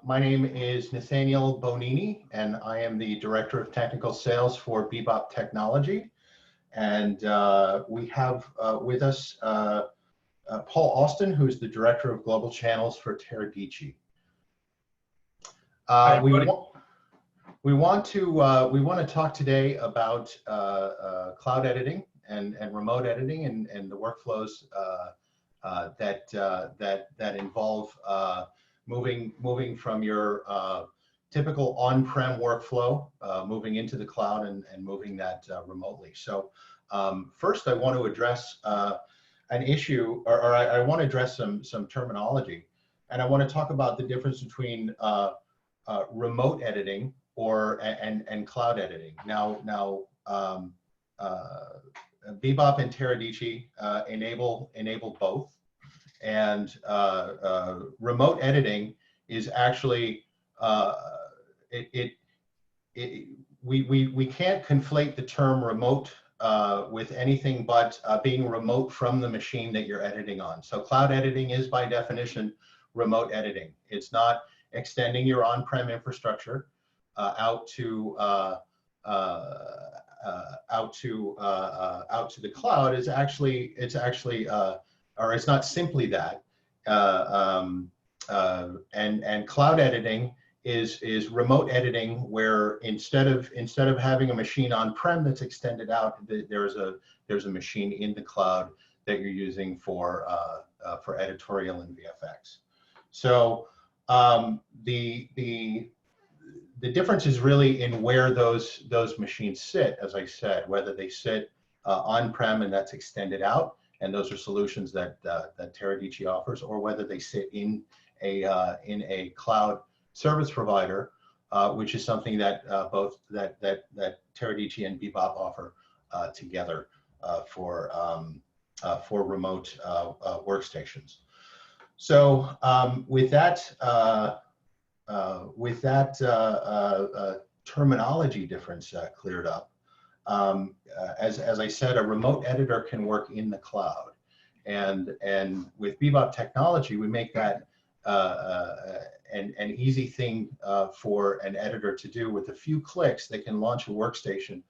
My name is Nathaniel Bonini, and I am the Director of Technical Sales for BeBop Technology. And we have with us Paul Austin, who's the Director of Global Channels for Teradici. We want to talk today about cloud editing and remote editing and the workflows that involve moving from your typical on-prem workflow, moving into the cloud and moving that remotely. So first I want to address an issue, or I want to address some terminology, and I want to talk about the difference between remote editing and cloud editing. Now BeBop and Teradici enable both. And remote editing is actually we can't conflate the term remote with anything but being remote from the machine that you're editing on. So cloud editing is by definition remote editing. It's not extending your on-prem infrastructure out to the cloud. It's actually or it's not simply that. And cloud editing is remote editing, where instead of having a machine on-prem that's extended out, there's a machine in the cloud that you're using for editorial and VFX. So the difference is really in where those machines sit, as I said, whether they sit on-prem and that's extended out, and those are solutions that Teradici offers, or whether they sit in a cloud service provider, which is something that both Teradici and BeBop offer together for remote workstations. So with that terminology difference cleared up. As I said, a remote editor can work in the cloud, and with BeBop Technology, we make that an easy thing for an editor to do. With a few clicks, they can launch a workstation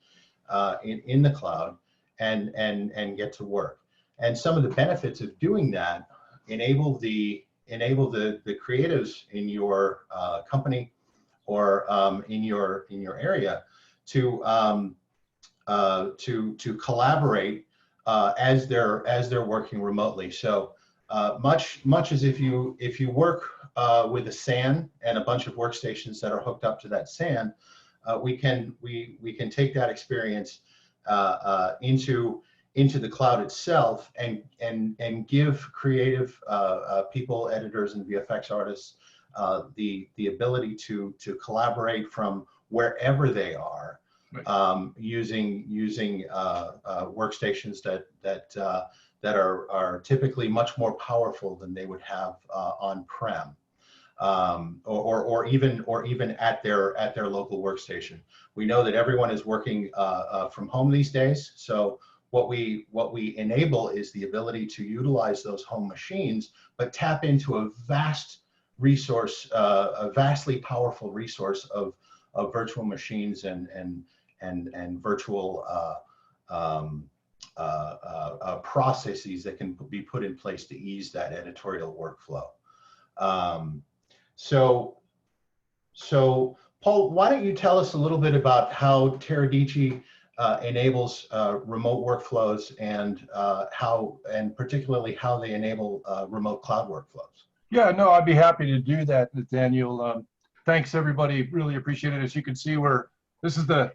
in the cloud and get to work. And some of the benefits of doing that enable the creatives in your company or in your area to collaborate as they're working remotely. So much as if you work with a SAN and a bunch of workstations that are hooked up to that SAN, we can take that experience into the cloud itself and give creative people, editors and VFX artists the ability to collaborate from wherever they are. Right. Using workstations that are typically much more powerful than they would have on-prem, or even at their local workstation. We know that everyone is working from home these days, so what we enable is the ability to utilize those home machines, but tap into a vast resource, a vastly powerful resource of virtual machines and virtual processes that can be put in place to ease that editorial workflow. So Paul, why don't you tell us a little bit about how Teradici enables remote workflows and particularly how they enable remote cloud workflows? Yeah, no, I'd be happy to do that, Nathaniel. Thanks, everybody. Really appreciate it. As you can see, this is the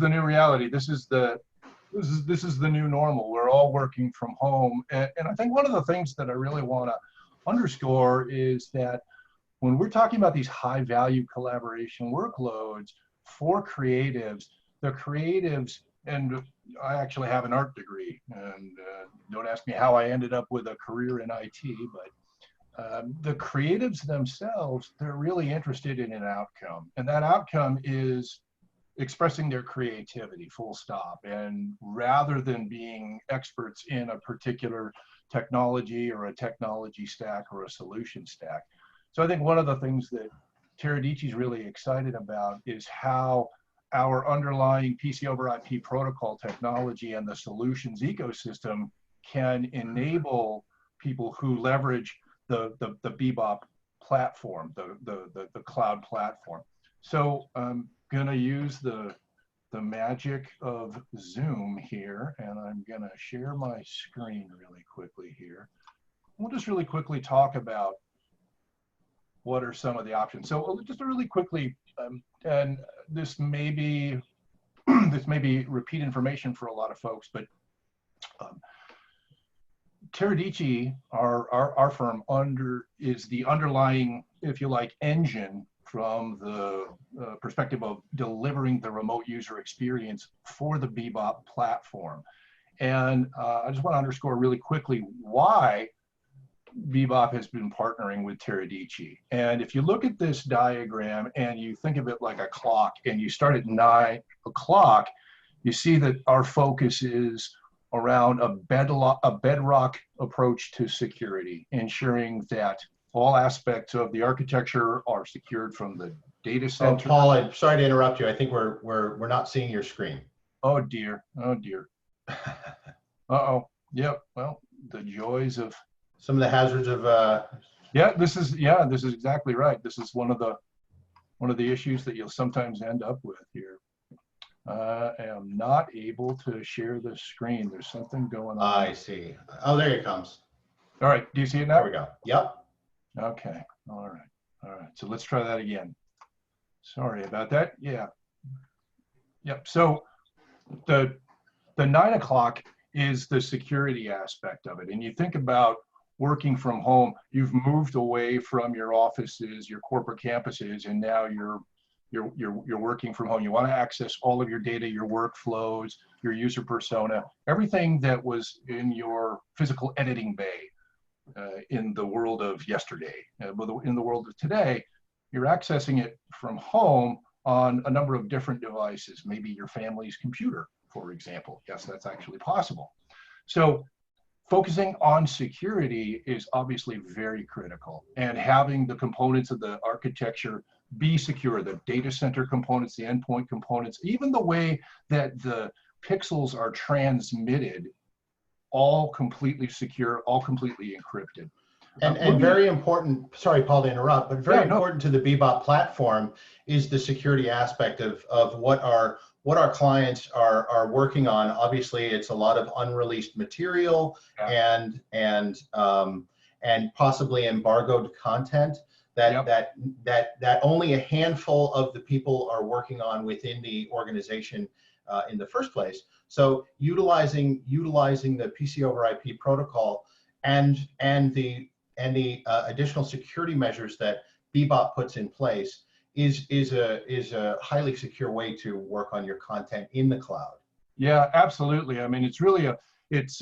new reality. This is the new normal. We're all working from home, and I think one of the things that I really want to underscore is that when we're talking about these high-value collaboration workloads for creatives, the creatives, and I actually have an art degree, and don't ask me how I ended up with a career in IT, but the creatives themselves, they're really interested in an outcome, and that outcome is expressing their creativity, full stop. And rather than being experts in a particular technology or a technology stack or a solution stack. So I think one of the things that Teradici is really excited about is how our underlying PC over IP protocol technology and the solutions ecosystem can enable people who leverage the BeBop platform, the cloud platform. So I'm going to use the magic of Zoom here, and I'm going to share my screen really quickly here. We'll just really quickly talk about what are some of the options. So just really quickly, and this may be repeat information for a lot of folks, but Teradici, our firm, is the underlying, if you like, engine from the perspective of delivering the remote user experience for the BeBop platform. And I just want to underscore really quickly why BeBop has been partnering with Teradici. And if you look at this diagram and you think of it like a clock and you start at 9 o'clock, you see that our focus is around a bedrock approach to security, ensuring that all aspects of the architecture are secured from the data center. Oh, Paul, I'm sorry to interrupt you. I think we're not seeing your screen. Oh dear, oh dear. Uh-oh, yep, well, the joys of some of the hazards of this is exactly right. This is one of the issues that you'll sometimes end up with here. I am not able to share the screen. There's something going on. I see. Oh, there it comes. All right, do you see it now? There we go. Yep. Okay, all right, so let's try that again. Sorry about that. Yeah, yep. So the 9 o'clock is the security aspect of it. And you think about working from home, you've moved away from your offices, your corporate campuses, and now you're working from home. You want to access all of your data, your workflows, your user persona, everything that was in your physical editing bay in the world of yesterday. In the world of today, you're accessing it from home on a number of different devices, maybe your family's computer, for example. Yes, that's actually possible. So focusing on security is obviously very critical, and having the components of the architecture be secure, the data center components, the endpoint components, even the way that the pixels are transmitted, all completely secure, all completely encrypted. And very important, sorry, Paul, to interrupt, but very important to the BeBop platform is the security aspect of what our clients are working on. Obviously, it's a lot of unreleased material and possibly embargoed content that only a handful of the people are working on within the organization in the first place. So utilizing the PC over IP protocol and the additional security measures that BeBop puts in place is a highly secure way to work on your content in the cloud. Yeah, absolutely. I mean, it's really it's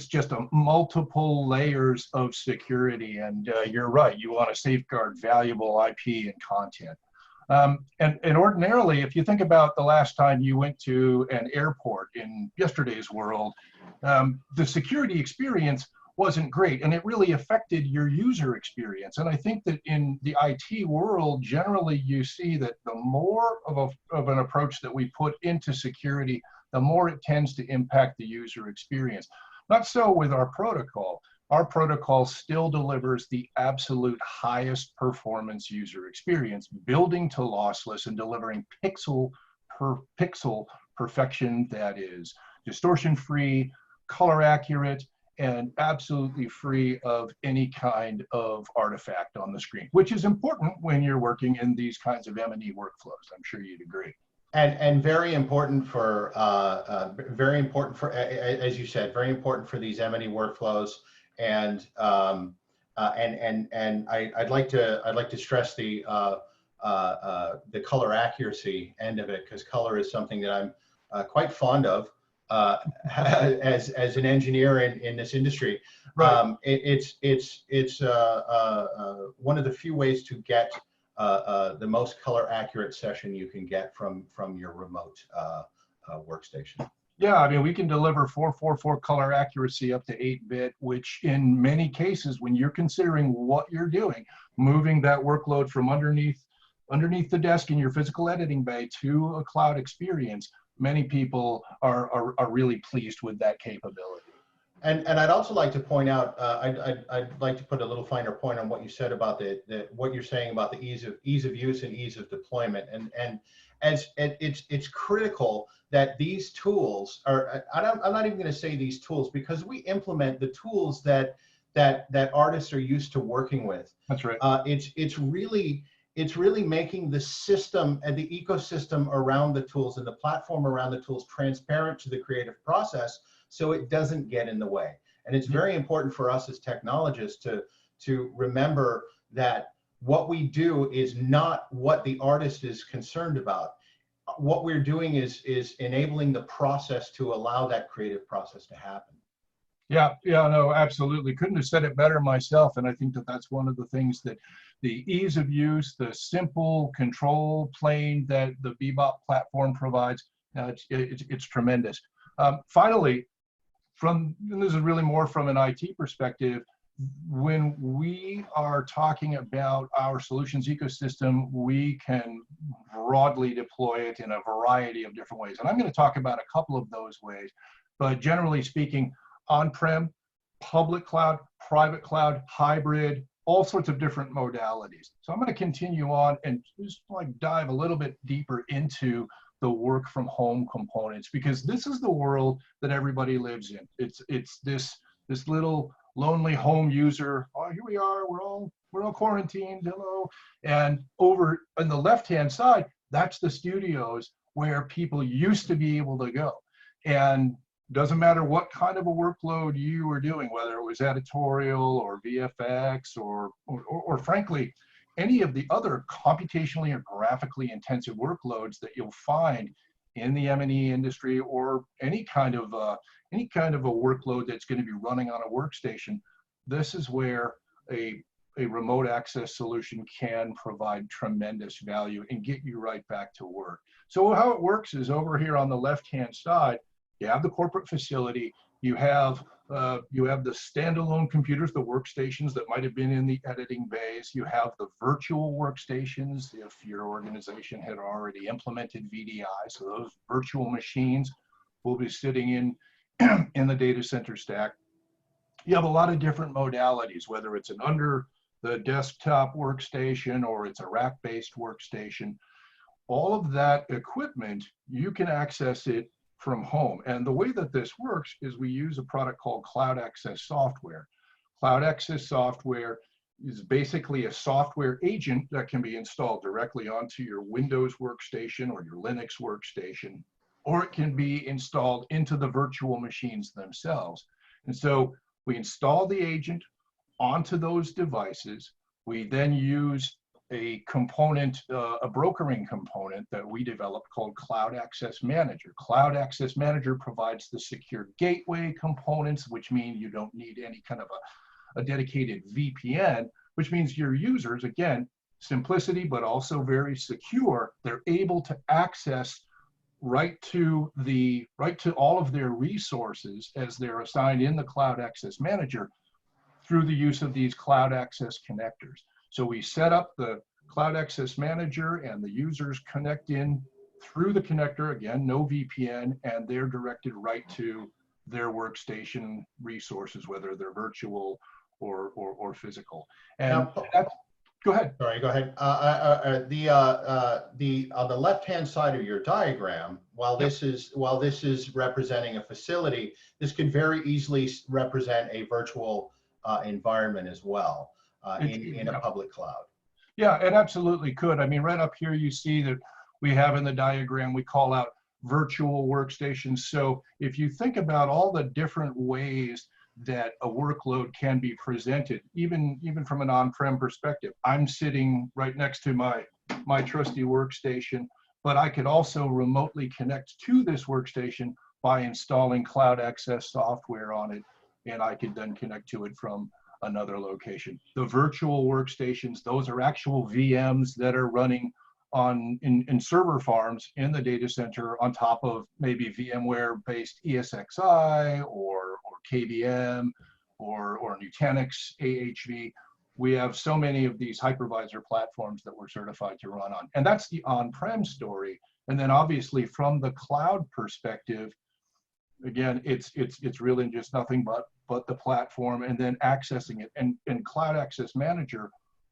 just a multiple layers of security, and you're right. You want to safeguard valuable IP and content. And ordinarily, if you think about the last time you went to an airport in yesterday's world, the security experience wasn't great, and it really affected your user experience. And I think that in the IT world, generally you see that the more of an approach that we put into security, the more it tends to impact the user experience. Not so with our protocol. Our protocol still delivers the absolute highest performance user experience, building to lossless and delivering pixel per pixel perfection that is distortion-free, color accurate, and absolutely free of any kind of artifact on the screen, which is important when you're working in these kinds of M&E workflows. I'm sure you'd agree. And very important for as you said, very important for these M&E workflows. And I'd like to stress the color accuracy end of it, because color is something that I'm quite fond of as an engineer in this industry. Right. It's one of the few ways to get the most color accurate session you can get from your remote workstation. Yeah, I mean, we can deliver 444 color accuracy up to 8-bit, which in many cases, when you're considering what you're doing, moving that workload from underneath the desk in your physical editing bay to a cloud experience, many people are really pleased with that capability. And I'd also like to point out, I'd like to put a little finer point on what you said about what you're saying about the ease of use and ease of deployment. And it's critical that these tools are, I'm not even going to say these tools, because we implement the tools that artists are used to working with. That's right. It's really making the system and the ecosystem around the tools and the platform around the tools transparent to the creative process, so it doesn't get in the way. And it's very important for us as technologists to remember that what we do is not what the artist is concerned about. What we're doing is enabling the process to allow that creative process to happen. Yeah, no, absolutely. Couldn't have said it better myself. And I think that that's one of the things that the ease of use, the simple control plane that the BeBop platform provides, it's tremendous. Finally, and this is really more from an IT perspective, when we are talking about our solutions ecosystem, we can broadly deploy it in a variety of different ways. And I'm going to talk about a couple of those ways, but generally speaking, on-prem, public cloud, private cloud, hybrid, all sorts of different modalities. So I'm going to continue on and just like dive a little bit deeper into the work from home components, because this is the world that everybody lives in. It's this little lonely home user. Oh, here we are. We're all quarantined. Hello. And over on the left-hand side, that's the studios where people used to be able to go. And doesn't matter what kind of a workload you were doing, whether it was editorial or VFX or frankly, any of the other computationally or graphically intensive workloads that you'll find in the M&E industry, or any kind of a workload that's going to be running on a workstation. This is where a remote access solution can provide tremendous value and get you right back to work. So how it works is, over here on the left-hand side, you have the corporate facility, you have the standalone computers, the workstations that might have been in the editing bays, you have the virtual workstations if your organization had already implemented VDI, so those virtual machines will be sitting in the data center stack. You have a lot of different modalities, whether it's an under the desktop workstation or it's a rack-based workstation. All of that equipment, you can access it from home. And the way that this works is we use a product called Cloud Access Software. Cloud Access Software is basically a software agent that can be installed directly onto your Windows workstation or your Linux workstation, or it can be installed into the virtual machines themselves. And so we install the agent onto those devices. We then use a component, a brokering component that we developed called Cloud Access Manager. Cloud Access Manager provides the secure gateway components, which mean you don't need any kind of a dedicated VPN, which means your users, again, simplicity, but also very secure. They're able to access right to all of their resources as they're assigned in the Cloud Access Manager through the use of these Cloud Access connectors. So we set up the Cloud Access Manager and the users connect in through the connector, again, no VPN, and they're directed right to their workstation resources, whether they're virtual or physical. And go ahead. Sorry, go ahead. On the left-hand side of your diagram, while this is representing a facility, this can very easily represent a virtual environment as well. In a public cloud. Yeah, it absolutely could. I mean, right up here, you see that we have in the diagram, we call out virtual workstations. So if you think about all the different ways that a workload can be presented, even from an on-prem perspective, I'm sitting right next to my trusty workstation, but I could also remotely connect to this workstation by installing Cloud Access Software on it, and I could then connect to it from another location. The virtual workstations, those are actual VMs that are running in server farms in the data center on top of maybe VMware-based ESXi or KVM or Nutanix AHV. We have so many of these hypervisor platforms that we're certified to run on. And that's the on-prem story. And then obviously from the cloud perspective, again, it's really just nothing but the platform and then accessing it. And Cloud Access Manager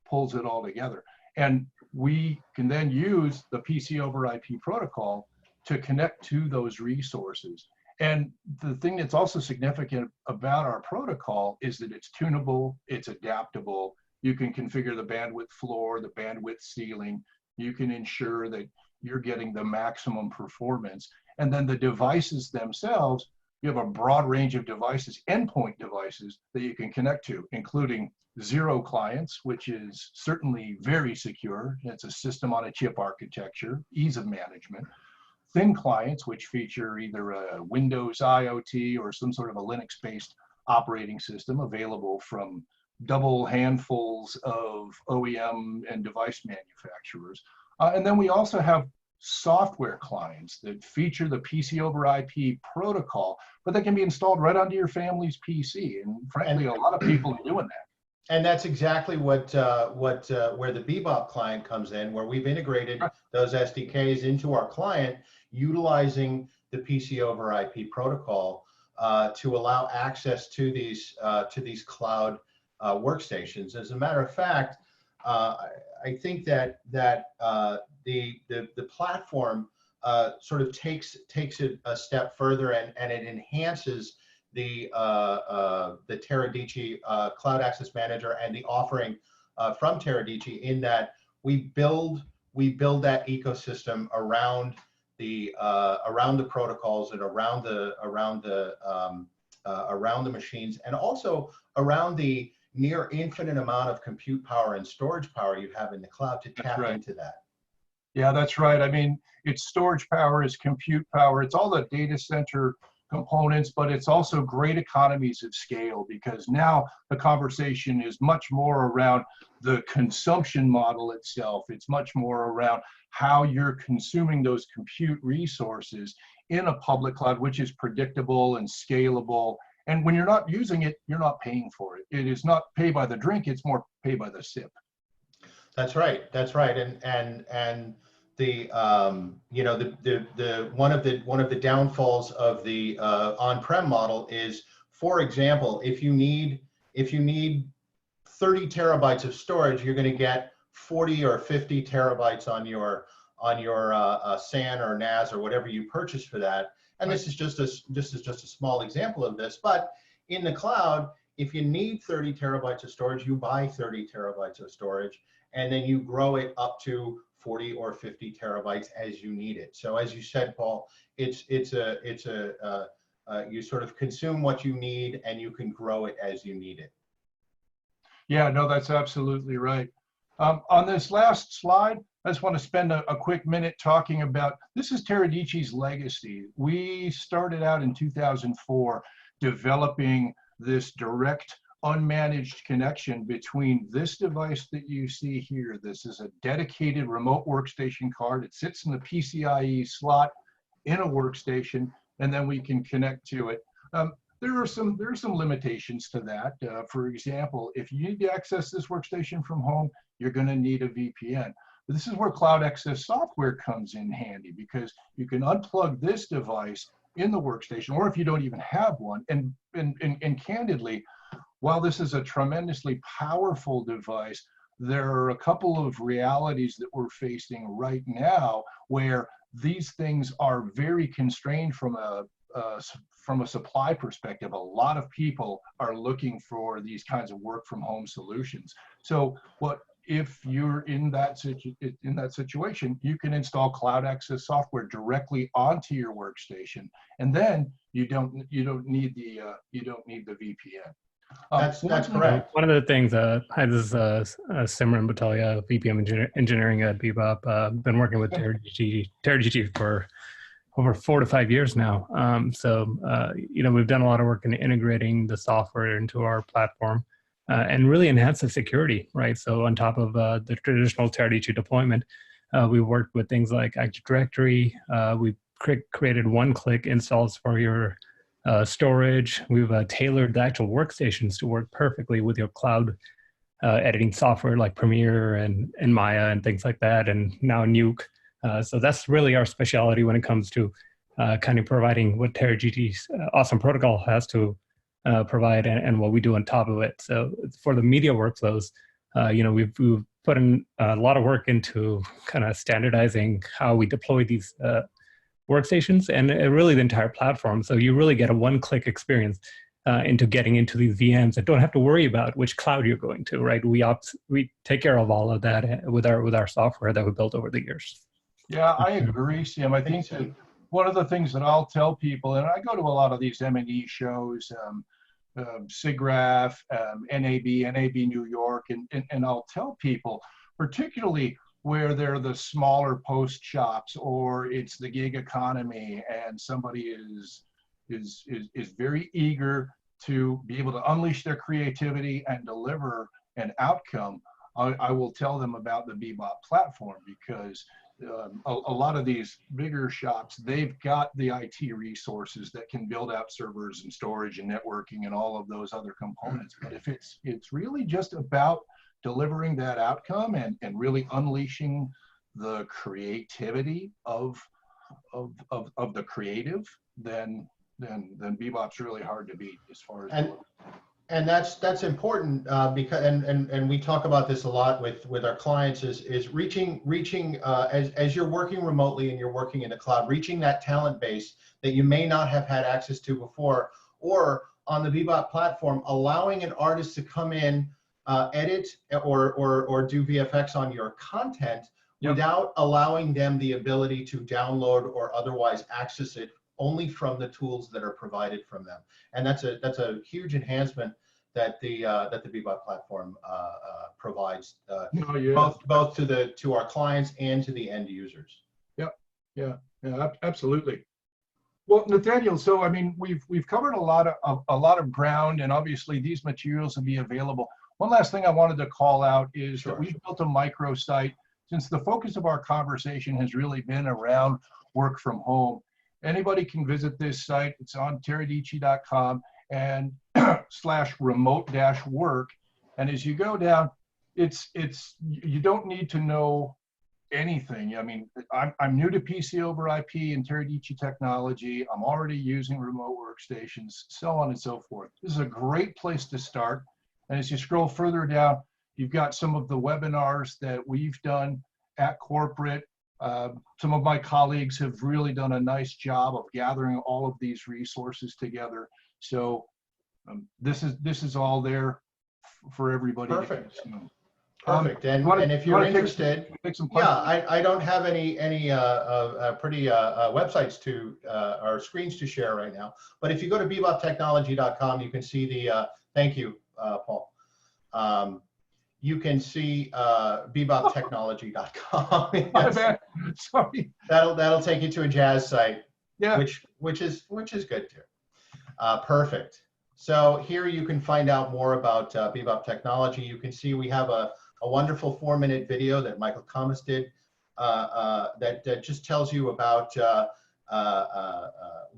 pulls it all together. And we can then use the PC over IP protocol to connect to those resources. And the thing that's also significant about our protocol is that it's tunable, it's adaptable. You can configure the bandwidth floor, the bandwidth ceiling. You can ensure that you're getting the maximum performance. And then the devices themselves, you have a broad range of devices, endpoint devices that you can connect to, including zero clients, which is certainly very secure. It's a system on a chip architecture, ease of management. Thin clients, which feature either a Windows IoT or some sort of a Linux-based operating system available from double handfuls of OEM and device manufacturers. And then we also have software clients that feature the PC over IP protocol, but they can be installed right onto your family's PC. And frankly, a lot of people are doing that. And that's exactly where the BeBop client comes in, where we've integrated those SDKs into our client, utilizing the PC over IP protocol to allow access to these cloud workstations. As a matter of fact, I think that the platform sort of takes it a step further and it enhances the Teradici Cloud Access Manager and the offering from Teradici, in that we build that ecosystem around the protocols and around the machines, and also around the near infinite amount of compute power and storage power you have in the cloud to tap into that. Yeah, that's right. I mean, it's storage power, it's compute power, it's all the data center components, but it's also great economies of scale, because now the conversation is much more around the consumption model itself. It's much more around how you're consuming those compute resources in a public cloud, which is predictable and scalable. And when you're not using it, you're not paying for it. It is not pay by the drink, it's more pay by the sip. That's right. That's right. And the one of the downfalls of the on-prem model is, for example, if you need 30 terabytes of storage, you're going to get 40 or 50 terabytes on your SAN or NAS or whatever you purchase for that. And this is just a small example of this. But in the cloud, if you need 30 terabytes of storage, you buy 30 terabytes of storage, and then you grow it up to 40 or 50 terabytes as you need it. So as you said, Paul, you sort of consume what you need and you can grow it as you need it. Yeah, no, that's absolutely right. On this last slide, I just want to spend a quick minute talking about, this is Teradici's legacy. We started out in 2004 developing this direct unmanaged connection between this device that you see here. This is a dedicated remote workstation card. It sits in the PCIe slot in a workstation, and then we can connect to it. There are some limitations to that. For example, if you need to access this workstation from home, you're going to need a VPN. But this is where Cloud Access Software comes in handy, because you can unplug this device in the workstation, or if you don't even have one, and candidly, while this is a tremendously powerful device, there are a couple of realities that we're facing right now where these things are very constrained from a supply perspective. A lot of people are looking for these kinds of work from home solutions. So if you're in that situation, you can install Cloud Access Software directly onto your workstation, and then you don't need the VPN. That's correct. One of the things, hi, this is Simran Batalia, VP Engineering at BeBop. Been working with Teradici for over 4 to 5 years now. We've done a lot of work in integrating the software into our platform and really enhance the security, right? So on top of the traditional Teradici deployment, We worked with things like Active Directory. We created one-click installs for your storage. We've tailored the actual workstations to work perfectly with your cloud editing software like Premiere and Maya and things like that, and now Nuke. So that's really our specialty when it comes to kind of providing what TerraGT's awesome protocol has to provide and what we do on top of it. So for the media workflows, we've put in a lot of work into kind of standardizing how we deploy these workstations and really the entire platform. So you really get a one-click experience into getting into these VMs and don't have to worry about which cloud you're going to, right? We take care of all of that with our software that we built over the years. Yeah, I agree, Sam. I think that one of the things that I'll tell people, and I go to a lot of these M&E shows, SIGGRAPH, NAB New York, and I'll tell people, particularly where they're the smaller post shops or it's the gig economy and somebody is very eager to be able to unleash their creativity and deliver an outcome, I will tell them about the BeBop platform, because a lot of these bigger shops, they've got the IT resources that can build out servers and storage and networking and all of those other components. But if it's really just about delivering that outcome and really unleashing the creativity of the creative, then BeBop's really hard to beat as far as and that's important because and we talk about this a lot with our clients is reaching as you're working remotely and you're working in the cloud, reaching that talent base that you may not have had access to before, or on the BeBop platform, allowing an artist to come in, edit or do VFX on your content without allowing them the ability to download or otherwise access it only from the tools that are provided from them. And that's a huge enhancement that the BeBop platform provides, both to our clients and to the end users. Yeah, absolutely. Well, Nathaniel, so I mean, we've covered a lot of ground, and obviously these materials will be available. One last thing I wanted to call out is that we've built a microsite. Since the focus of our conversation has really been around work from home, anybody can visit this site. It's on teradici.com and /remote-work. And as you go down, you don't need to know anything. I mean, I'm new to PC over IP and Teradici technology. I'm already using remote workstations, so on and so forth. This is a great place to start. And as you scroll further down, you've got some of the webinars that we've done at corporate. Some of my colleagues have really done a nice job of gathering all of these resources together. So this is all there for everybody. Perfect. Perfect. And if you're interested, I don't have any pretty websites or screens to share right now. But if you go to beboptechnology.com, you can see the thank you, Paul. You can see beboptechnology.com. Yes. Sorry. That'll take you to a jazz site. Yeah. Which is good too. Perfect. So here you can find out more about BeBop Technology. You can see we have a wonderful 4-minute video that Michael Thomas did that just tells you about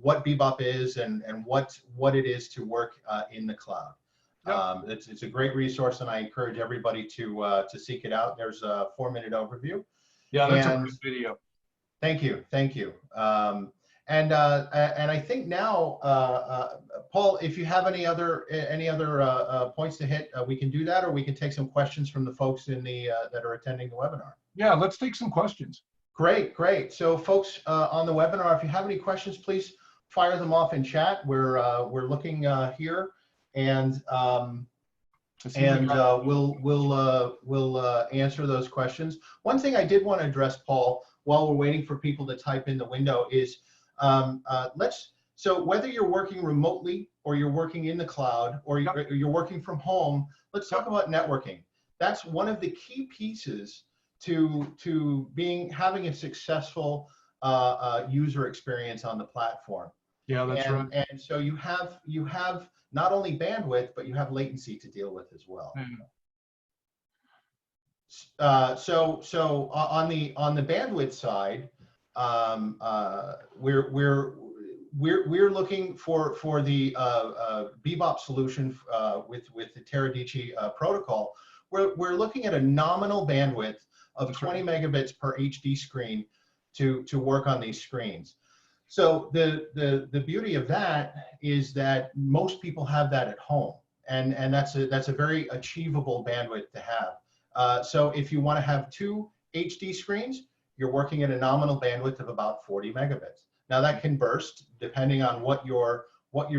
what BeBop is and what it is to work in the cloud. It's a great resource, and I encourage everybody to seek it out. There's a 4-minute overview. Yeah, that's a great video. Thank you. And I think now, Paul, if you have any other points to hit, we can do that, or we can take some questions from the folks in that are attending the webinar. Yeah, let's take some questions. Great. So, folks on the webinar, if you have any questions, please fire them off in chat. We're looking here, and we'll answer those questions. One thing I did want to address, Paul, while we're waiting for people to type in the window is. So whether you're working remotely or you're working in the cloud or you're working from home, let's talk about networking. That's one of the key pieces to having a successful user experience on the platform. Yeah, that's right. And so you have not only bandwidth, but you have latency to deal with as well. On the bandwidth side, um, uh, we're we're we're looking for the BeBop solution with the Teradici protocol. We're looking at a nominal bandwidth of 20 megabits per HD screen to work on these screens. So the beauty of that is that most people have that at home, and that's a very achievable bandwidth to have. So if you want to have two HD screens, you're working at a nominal bandwidth of about 40 megabits. Now that can burst depending on what you're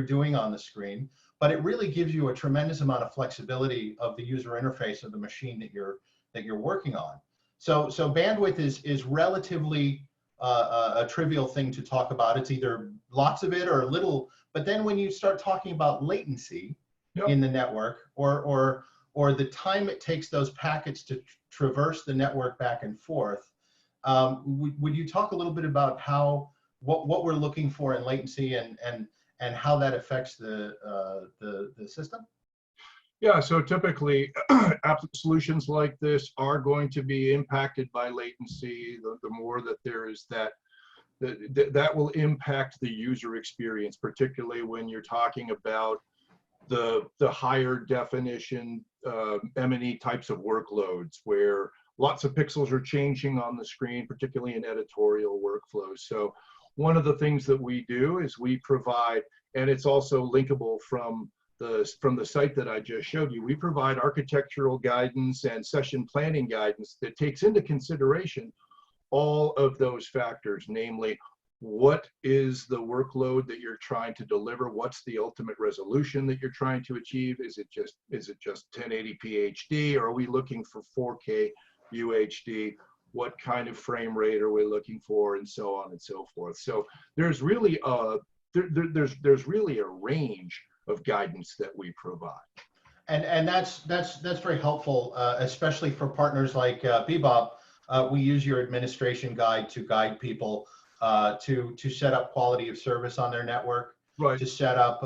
doing on the screen, but it really gives you a tremendous amount of flexibility of the user interface of the machine that you're working on. So bandwidth is relatively a trivial thing to talk about. It's either lots of it or a little, but then when you start talking about latency in the network, or the time it takes those packets to traverse the network back and forth, would you talk a little bit about what we're looking for in latency and how that affects the system? Yeah, so typically app solutions like this are going to be impacted by latency. The more that there is that will impact the user experience, particularly when you're talking about the higher definition M&E types of workloads where lots of pixels are changing on the screen, particularly in editorial workflows. So one of the things that we do is we provide, and it's also linkable from the site that I just showed you, we provide architectural guidance and session planning guidance that takes into consideration all of those factors, namely, what is the workload that you're trying to deliver? What's the ultimate resolution that you're trying to achieve? Is it just 1080p HD, or are we looking for 4K UHD? What kind of frame rate are we looking for, and so on and so forth. So there's really there's really a range of guidance that we provide. And that's very helpful, especially for partners like BeBop. We use your administration guide to guide people to set up quality of service on their network, right, to set up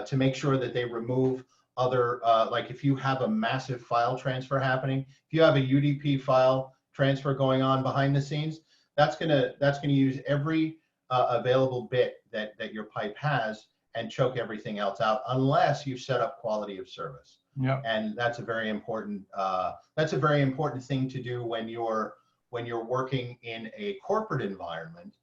to make sure that they remove other, like if you have a massive file transfer happening, if you have a UDP file transfer going on behind the scenes, that's gonna use every available bit that your pipe has and choke everything else out unless you set up quality of service. Yeah. And that's a very important thing to do when you're working in a corporate environment.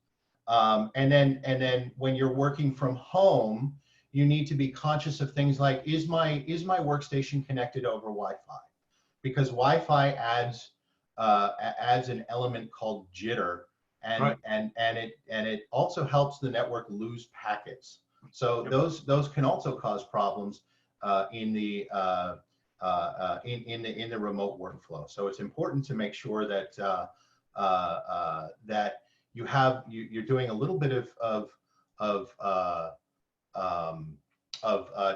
And then when you're working from home, you need to be conscious of things like, is my workstation connected over Wi-Fi? Because Wi-Fi adds an element called jitter, and it also helps the network lose packets. So those can also cause problems in the remote workflow. So it's important to make sure that that you're doing a little bit of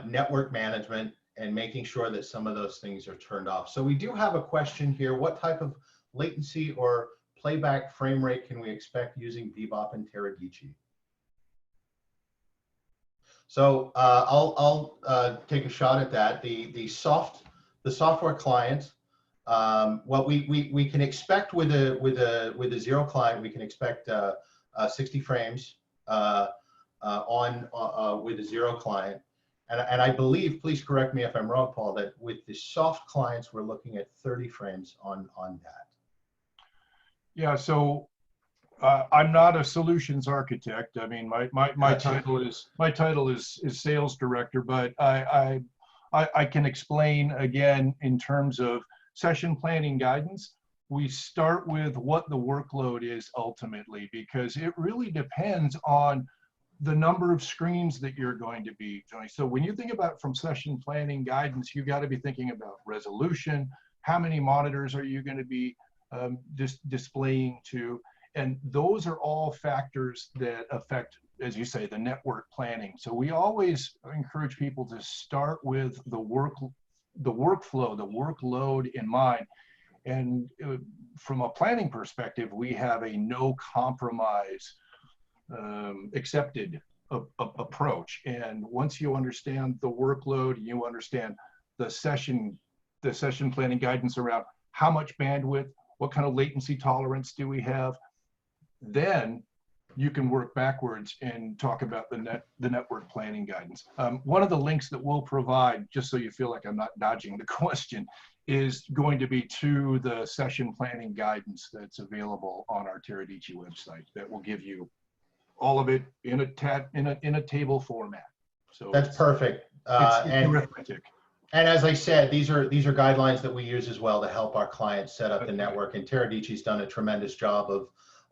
network management and making sure that some of those things are turned off. So we do have a question here: what type of latency or playback frame rate can we expect using BeBop and Teradici? So I'll take a shot at that. The software client, what we can expect with a zero client, we can expect 60 frames with a zero client, and I believe, please correct me if I'm wrong, Paul, that with the soft clients we're looking at 30 frames on that. Yeah. So I'm not a solutions architect. I mean, my title is sales director, but I can explain again in terms of session planning guidance. We start with what the workload is ultimately, because it really depends on the number of screens that you're going to be doing. So when you think about from session planning guidance, you got to be thinking about resolution. How many monitors are you going to be displaying to? And those are all factors that affect, as you say, the network planning. So we always encourage people to start with the workflow, the workload in mind. And from a planning perspective, we have a no compromise accepted approach. And once you understand the workload, you understand the session planning guidance around how much bandwidth, what kind of latency tolerance do we have. Then you can work backwards and talk about the network planning guidance. One of the links that we'll provide, just so you feel like I'm not dodging the question, is going to be to the session planning guidance that's available on our Teradici website that will give you all of it in a table format. So That's perfect. It's arithmetic. And as I said, these are guidelines that we use as well to help our clients set up the network. And Teradici's done a tremendous job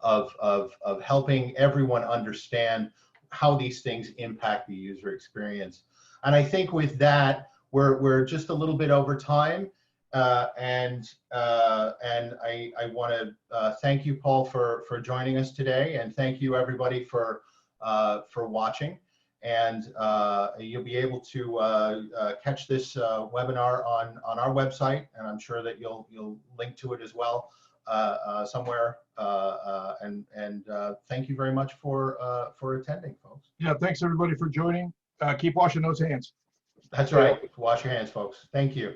of helping everyone understand how these things impact the user experience. And I think with that, we're just a little bit over time. And I want to thank you, Paul, for joining us today, and thank you everybody for watching. And you'll be able to catch this webinar on our website, and I'm sure that you'll link to it as well somewhere. And thank you very much for attending, folks. Yeah, thanks everybody for joining. Keep washing those hands. That's right. Wash your hands, folks. Thank you.